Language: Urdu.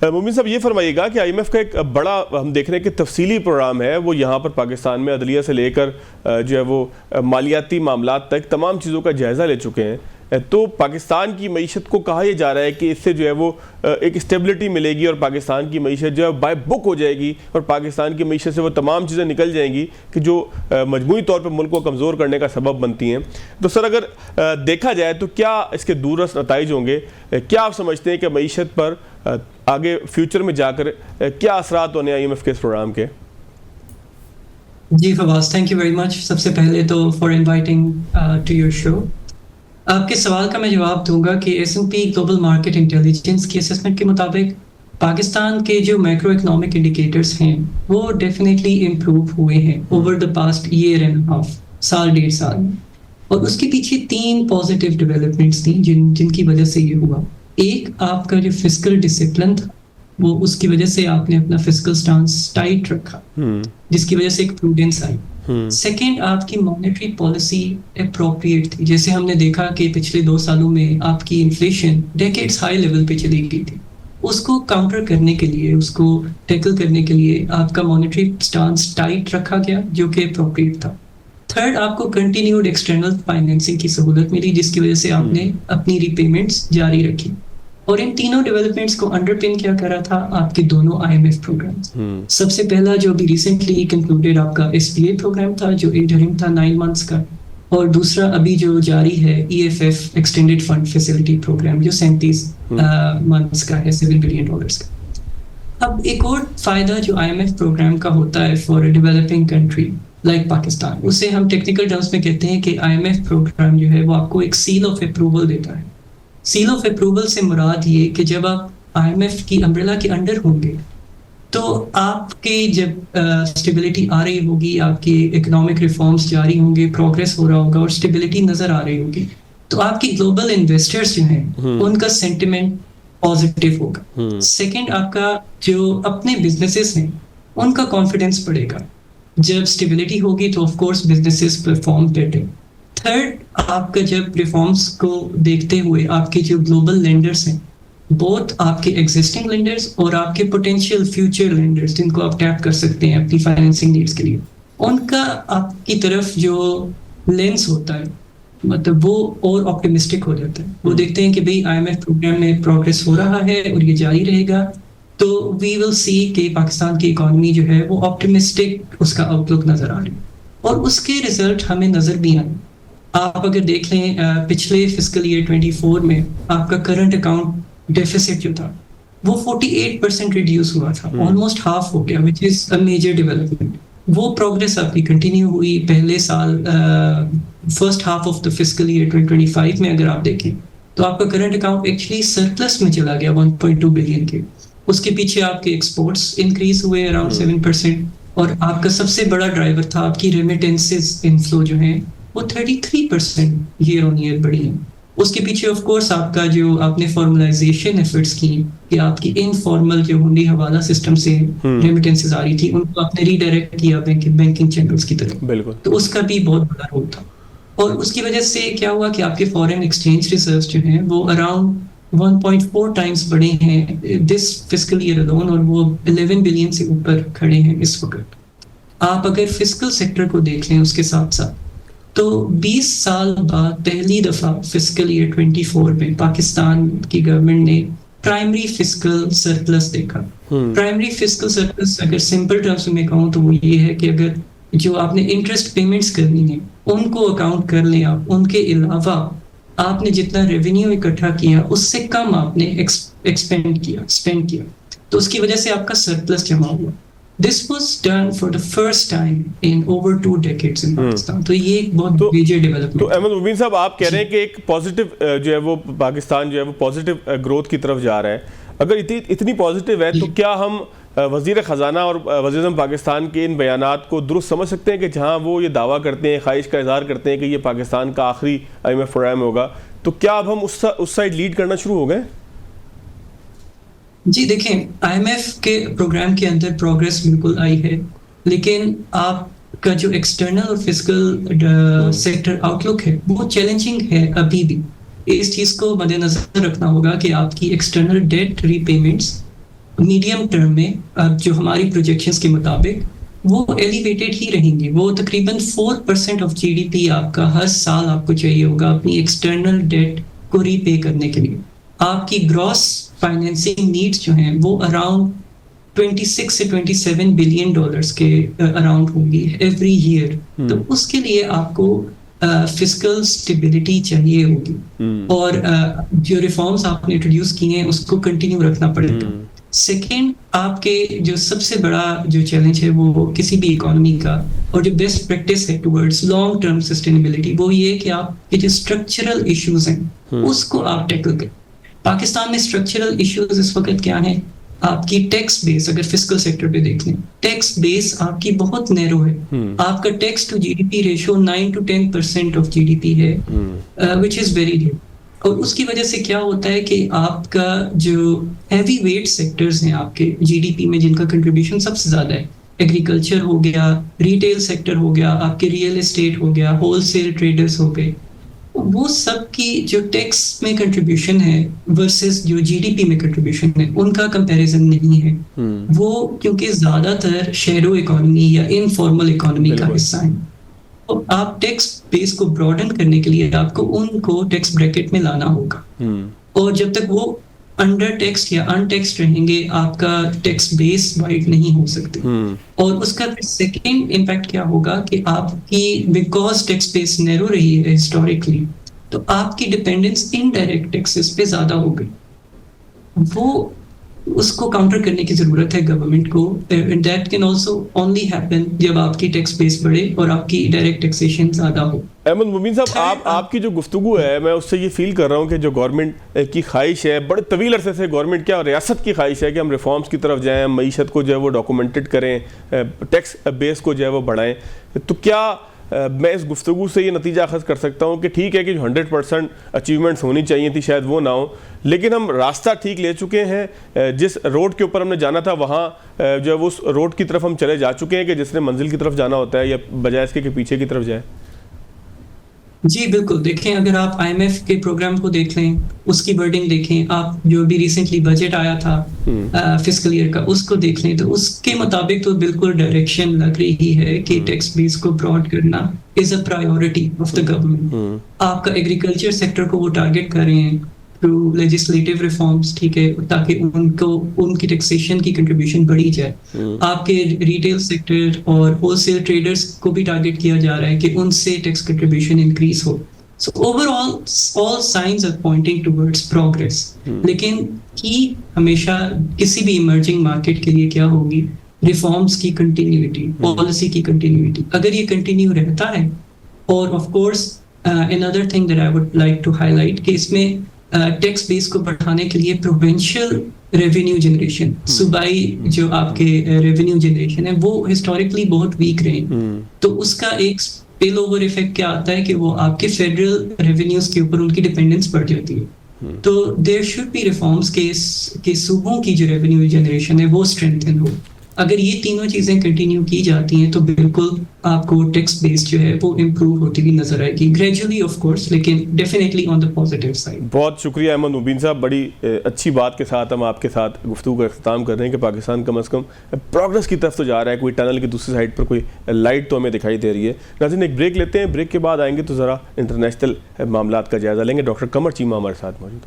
مومن صاحب یہ فرمائیے گا کہ آئی ایم ایف کا ایک بڑا ہم دیکھ رہے ہیں کہ تفصیلی پروگرام ہے، وہ یہاں پر پاکستان میں عدلیہ سے لے کر جو ہے وہ مالیاتی معاملات تک تمام چیزوں کا جائزہ لے چکے ہیں. تو پاکستان کی معیشت کو کہا یہ جا رہا ہے کہ اس سے جو ہے وہ ایک اسٹیبلٹی ملے گی اور پاکستان کی معیشت جو ہے بائی بک ہو جائے گی اور پاکستان کی معیشت سے وہ تمام چیزیں نکل جائیں گی کہ جو مجموعی طور پہ ملک کو کمزور کرنے کا سبب بنتی ہیں. تو سر اگر دیکھا جائے تو کیا اس کے دوررس نتائج ہوں گے؟ کیا آپ سمجھتے ہیں کہ معیشت پر آگے فیوچر میں جا کر کیا اثرات ہونے آئی ایم ایف کے اس پروگرام کے؟ جی Fawaz, thank you very much. سب سے پہلے تو for inviting to your show. آپ کے سوال کا میں جواب دوں گا کہ S and P global market intelligence کی اسسمنٹ کے مطابق پاکستان کے جو مائکرو اکنامک انڈیکیٹرز ہیں وہ ڈیفینیٹلی امپروو ہوئے ہیں over the past year and half, سال ڈیڑھ سال میں. اور اس کے پیچھے 3 پازیٹیو ڈیولپمنٹس تھیں جن کی وجہ سے یہ ہوا. ایک، آپ کا جو فسکل ڈسپلن تھا وہ اس کی وجہ سے آپ نے اپنا فسکل سٹانس ٹائٹ رکھا جس کی وجہ سے ایک پروڈنس آئی. سیکنڈ، آپ کی مانیٹری پالیسی اپروپریٹ تھی. جیسے ہم نے دیکھا کہ پچھلے 2 سالوں میں آپ کی انفلیشن ڈیکیڈز ہائی لیول پہ چلی گئی تھی. اس کو کاؤنٹر کرنے کے لیے، اس کو ٹیکل کرنے کے لیے آپ کا مانیٹری سٹانس ٹائٹ رکھا گیا جو کہ اپروپریٹ تھا. تھرڈ، آپ کو کنٹینیوڈ ایکسٹرنل فائنینسنگ کی سہولت ملی جس کی وجہ سے آپ نے اپنی ری پیمنٹس جاری رکھی. اور ان تینوں ڈیولپمنٹس کو انڈر پن کیا کرا تھا آپ کے دونوں آئی ایم ایف پروگرامز. سب سے پہلا جو ابھی ریسنٹلی کنکلوڈیڈ آپ کا ایس پی اے پروگرام تھا جو انٹرم تھا 9 منتھس کا، اور دوسرا ابھی جو جاری ہے E F F extended fund facility programme جو 37 منتھس کا ہے $7 بلین کا. اب ایک اور فائدہ جو آئی ایم ایف پروگرام کا ہوتا ہے for a developing country like Pakistan, اسے ہم ٹیکنیکل ٹرمز میں کہتے ہیں کہ آئی ایم ایف پروگرام جو ہے وہ آپ کو ایک سیل آف اپروول دیتا ہے. سیل آف اپروول سے مراد یہ کہ جب آپ آئی ایم ایف کی امبریلا کے انڈر ہوں گے تو آپ کے جب اسٹیبلٹی آ رہی ہوگی، آپ کی اکنامک ریفارمز جاری ہوں گے، پروگریس ہو رہا ہوگا اور اسٹیبلٹی نظر آ رہی ہوگی، تو آپ کی گلوبل انویسٹرز جو ہیں ان کا سینٹیمنٹ پازیٹیو ہوگا. سیکنڈ، آپ کا جو اپنے بزنسز ہیں ان کا کانفیڈنس بڑھے گا. جب اسٹیبلٹی ہوگی تو of course businesses perform better. Third, آپ کا جب ریفارمز کو دیکھتے ہوئے آپ کے جو گلوبل لینڈرز ہیں، بہت آپ کے ایگزسٹنگ لینڈرز اور آپ کے پوٹینشیل فیوچر لینڈرز جن کو آپ ٹیپ کر سکتے ہیں اپنی فائنینسنگ نیڈس کے لیے، ان کا آپ کی طرف جو لینس ہوتا ہے مطلب وہ اور آپٹیمسٹک ہو جاتا ہے. وہ دیکھتے ہیں کہ بھئی آئی ایم ایف پروگرام میں پروگریس ہو رہا ہے اور یہ جاری رہے گا تو وی ول سی کہ پاکستان کی اکانومی جو ہے وہ آپٹیمسٹک اس کا آؤٹ لک نظر آ رہی ہے. اور اس کے رزلٹ ہمیں نظر بھی آئے. آپ اگر دیکھ لیں پچھلے فسکل ایئر 24 میں آپ کا کرنٹ اکاؤنٹ ڈیفیسٹ جو تھا وہ 48% ریڈیوس ہوا تھا، آلموسٹ ہاف ہو گیا، which is a major development. وہ پروگریس آپ کی کنٹینیو ہوئی پہلے سال first half of the fiscal year 2025 میں. اگر آپ دیکھیں تو آپ کا کرنٹ اکاؤنٹ ایکچولی سرپلس میں چلا گیا 1.2 بلین کے. اس کے پیچھے آپ کے ایکسپورٹس انکریز ہوئے اراؤنڈ 7%، اور آپ کا سب سے بڑا ڈرائیور تھا آپ کی ریمیٹنسز انفلو جو ہیں وہ 33% ایئر آن ایئر بڑھی ہیں. اس کے پیچھے آف کورس آپ کا جو آپ نے فارملائزیشن ایفرٹس کی کہ آپ کی انفارمل جو ہنڈی حوالہ سسٹم سے ریمیٹنسز آ رہی تھی ان کو آپ نے ری ڈائریکٹ کیا بینکنگ چینلز کی طرف، تو اس کا بھی بہت بڑا رول تھا. اور اس کی وجہ سے کیا ہوا کہ آپ کے فارن ایکسچینج ریزروز جو ہیں وہ اراؤنڈ 1.4 ٹائمز بڑے ہیں دس فسکل ایئر الون، اور وہ 11 بلین سے اوپر کھڑے ہیں اس وقت. آپ اگر فسکل سیکٹر کو دیکھ لیں اس کے ساتھ ساتھ تو 20 سال بعد پہلی دفعہ فسکل ایئر 24 میں پاکستان کی گورنمنٹ نے پرائمری فسکل سرپلس دیکھا. پرائمری فسکل سرپلس اگر سمپل ٹرمز میں کہوں تو وہ یہ ہے کہ اگر جو آپ نے انٹرسٹ پیمنٹس کرنی ہیں ان کو اکاؤنٹ کر لیں آپ، ان کے علاوہ آپ نے جتنا ریونیو اکٹھا کیا اس سے کم آپ نے اسپینڈ کیا، تو اس کی وجہ سے آپ کا سرپلس جمع ہوا. This was done for the first time in over 2 decades in Pakistan. تو یہ ایک بہت میجر ڈیولپمنٹ. تو احمد مبین صاحب آپ کہہ رہے ہیں کہ ایک پازیٹیو جو ہے وہ پاکستان جو ہے وہ پازیٹیو گروتھ کی طرف جا رہا ہے. اگر اتنی پازیٹیو ہے تو کیا ہم وزیر خزانہ اور وزیر اعظم پاکستان کے ان بیانات کو درست سمجھ سکتے ہیں کہ جہاں وہ یہ دعویٰ کرتے ہیں، خواہش کا اظہار کرتے ہیں کہ یہ پاکستان کا آخری آئی ایم ایف پروگرام ہوگا، تو کیا اب ہم اس سائڈ لیڈ کرنا شروع ہو گئے؟ جی دیکھیں، آئی ایم ایف کے پروگرام کے اندر پروگریس بالکل آئی ہے، لیکن آپ کا جو ایکسٹرنل اور فزیکل سیکٹر آؤٹ لک ہے وہ چیلنجنگ ہے ابھی بھی. اس چیز کو مد نظر رکھنا ہوگا کہ آپ کی ایکسٹرنل ڈیٹ ری پیمنٹس میڈیم ٹرم میں جو ہماری پروجیکشنز کے مطابق وہ ایلیویٹڈ ہی رہیں گے. وہ تقریباً 4% آف جی ڈی پی آپ کا ہر سال آپ کو چاہیے ہوگا اپنی ایکسٹرنل ڈیٹ کو ری پے کرنے کے لیے. آپ کی گراس فائنینسنگ نیڈس جو ہیں وہ اراؤنڈ 26 سے 27 بلین ڈالرز کے اراؤنڈ ہوں گی ایوری ایئر. تو اس کے لیے آپ کو فسکل اسٹیبلٹی چاہیے ہوگی, اور جو ریفارمس آپ نے انٹروڈیوس کیے ہیں اس کو کنٹینیو رکھنا پڑے گا. سیکنڈ, آپ کے جو سب سے بڑا جو چیلنج ہے وہ کسی بھی اکانومی کا اور جو بیسٹ پریکٹس ہے ٹورڈز لانگ ٹرم سسٹینیبلٹی, وہ یہ کہ آپ کے جو اسٹرکچرل ایشوز ہیں اس کو آپ ٹیکل کریں. پاکستان میں اسٹرکچرل ایشوز اس وقت کیا ہیں؟ آپ کی ٹیکس بیس, اگر فسکل سیکٹر پہ دیکھ لیں, ٹیکس بیس آپ کی بہت نیرو ہے. آپ کا tax to G D P ratio 9 to 10% of G D P ہے, وچ از ویری لو. اور اس کی وجہ سے کیا ہوتا ہے کہ آپ کا جو ہیوی ویٹ سیکٹرز ہیں آپ کے جی ڈی پی میں جن کا کنٹریبیوشن سب سے زیادہ ہے, ایگریکلچر ہو گیا, ریٹیل سیکٹر ہو گیا, آپ کے ریئل اسٹیٹ ہو گیا, ہول سیل ٹریڈرز ہو گئے, وہ سب کی جو ٹیکس میں کنٹریبیوشن ہے ورسز جو جی ڈی پی میں کنٹریبیوشن ہے ان کا کمپیریزن نہیں ہے. وہ کیونکہ زیادہ تر شیڈو اکانومی یا انفارمل اکانومی کا حصہ ہیں. تو آپ ٹیکس بیس کو براڈن کرنے کے لیے آپ کو ان کو ٹیکس بریکٹ میں لانا ہوگا, اور جب تک وہ انڈر ٹیکسڈ یا ان ٹیکسڈ رہیں گے آپ کا ٹیکس بیس وائڈ نہیں ہو سکتے. اور اس کا سیکنڈ امپیکٹ کیا ہوگا کہ آپ کی بیکاز ٹیکس بیس نیرو رہی ہے ہسٹوریکلی, تو آپ کی ڈپینڈنس انڈائریکٹ ٹیکسز پہ زیادہ ہو گئی. وہ اس کو کاؤنٹر کرنے کی ضرورت ہے گورنمنٹ کو. That can also only happen جب آپ کی ٹیکس بیس بڑھے اور آپ کی ڈائریکٹ ٹیکسیشن زیادہ ہو. احمد مبین صاحب, آپ کی جو گفتگو ہے میں اس سے یہ فیل کر رہا ہوں کہ جو گورنمنٹ کی خواہش ہے بڑے طویل عرصے سے, گورنمنٹ کیا ریاست کی خواہش ہے کہ ہم ریفارمز کی طرف جائیں, معیشت کو جو ہے وہ ڈاکومنٹڈ کریں, ٹیکس بیس کو جو ہے وہ بڑھائیں. تو کیا میں اس گفتگو سے یہ نتیجہ اخذ کر سکتا ہوں کہ ٹھیک ہے کہ جو 100% اچیومنٹس ہونی چاہیے تھی شاید وہ نہ ہوں, لیکن ہم راستہ ٹھیک لے چکے ہیں, جس روڈ کے اوپر ہم نے جانا تھا وہاں جو ہے وہ اس روڈ کی طرف ہم چلے جا چکے ہیں کہ جس نے منزل کی طرف جانا ہوتا ہے, یا بجائے اس کے کہ پیچھے کی طرف جائے؟ جی بالکل. دیکھیں اگر آپ آئی ایم ایف کے پروگرام کو دیکھ لیں, اس کی ورڈنگ دیکھیں, آپ جو بھی ریسنٹلی بجٹ آیا تھا فسکل ایئر کا اس کو دیکھ لیں, تو اس کے مطابق تو بالکل ڈائریکشن لگ رہی ہے کہ ٹیکس بیس کو براڈ کرنا is a priority of the government. آپ کا ایگریکلچر سیکٹر کو وہ ٹارگیٹ کر رہے ہیں تھرو لیجسلیٹو ریفارمس, ٹھیک ہے, تاکہ ان کی ٹیکسیشن کی کنٹریبیوشن بڑھی جائے. آپ کے ریٹیل سیکٹر اور ہول سیل ٹریڈرز کو بھی ٹارگیٹ کیا جا رہا ہے کہ ان سے ٹیکس کنٹریبیوشن انکریز ہو. So overall signs are pointing towards progress. لیکن کی ہمیشہ کسی بھی ایمرجنگ مارکیٹ کے لیے کیا ہوگی؟ ریفارمس کی کنٹینیوٹی, پالیسی کی کنٹینیوٹی. اگر یہ کنٹینیو رہتا ہے, اور of course another thing that I would like to highlight کہ اس میں ٹیکس بیس کو بڑھانے کے لیے پروونشل ریونیو جنریشن, صوبائی جو آپ کے ریونیو جنریشن ہے وہ ہسٹوریکلی بہت ویک رہے ہیں. تو اس کا ایک اسپل اوور ایفیکٹ کیا آتا ہے کہ وہ آپ کے فیڈرل ریونیوز کے اوپر ان کی ڈپینڈنس بڑھ جاتی ہے. تو دیر شوڈ بی ریفارمس کہ صوبوں کی جو ریونیو جنریشن ہے وہ اسٹرینتھن ہو. اگر یہ تینوں چیزیں کنٹینیو کی جاتی ہیں تو بالکل آپ کو ٹیکس بیس جو ہے وہ امپروو ہوتی ہوئی نظر آئے گی, گریجولی آف کورس, لیکن definitely on the positive side. بہت شکریہ احمد مبین صاحب, بڑی اچھی بات کے ساتھ ہم آپ کے ساتھ گفتگو کا اختتام کر رہے ہیں کہ پاکستان کم از کم پروگرس کی طرف تو جا رہا ہے, کوئی ٹنل کی دوسری سائڈ پر کوئی لائٹ تو ہمیں دکھائی دے رہی ہے. ناظرین ایک بریک لیتے ہیں, بریک کے بعد آئیں گے تو ذرا انٹرنیشنل معاملات کا جائزہ لیں گے. ڈاکٹر قمر چیمہ ہمارے ساتھ موجود ہیں.